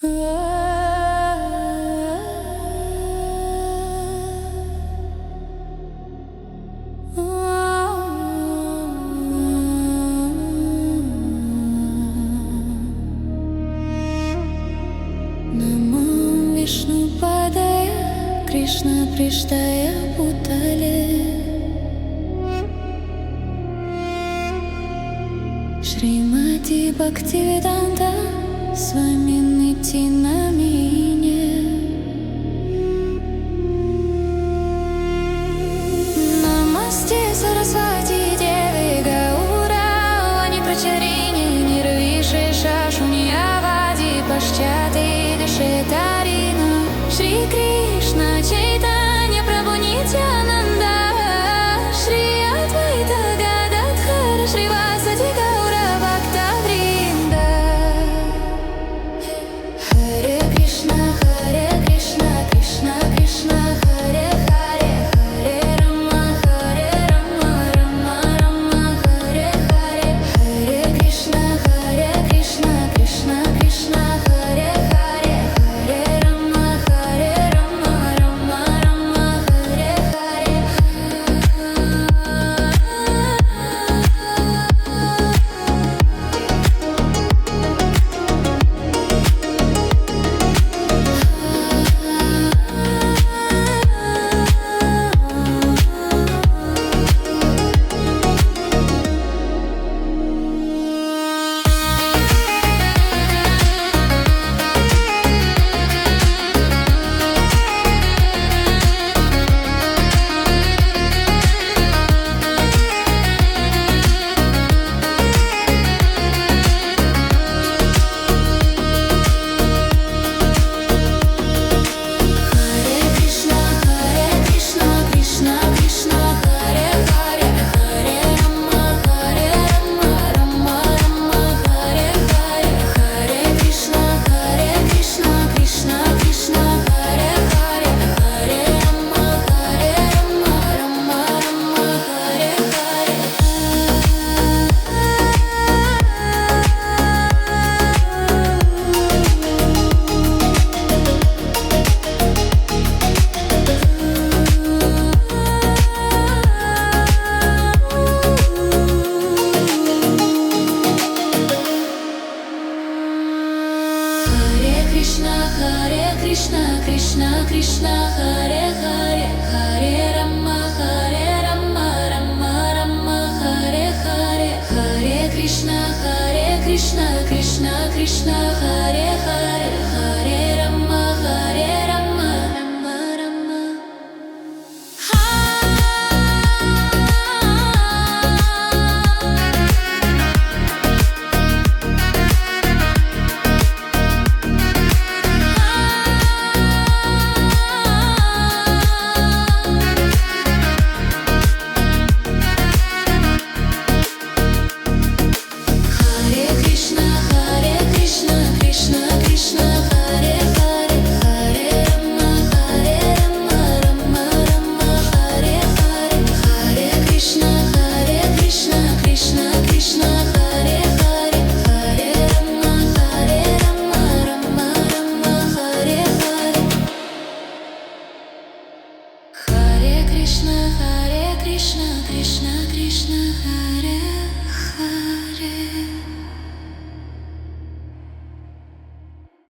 Namo Vishnu Padaya Krishna Prishtaya Bhutale Shrimati Bhaktivedanta Swami Niti Namine Namaste Saraswati Devi Gaurani Pracharini Nirvishesha Shunyavadi Pashchati Dashetarina Shri Krishna Chaitanya Prabhu Nityananda Shri Advaita Gadadhara Shri Vasadi Gaura Bhakta Vrinda Hare Krishna Krishna Krishna Hare Hare Hare Rama Rama Rama Hare Hare Hare Krishna Krishna Krishna Hare Hare Hare Rama Rama Hare Hare Krishna Krishna Hare Hare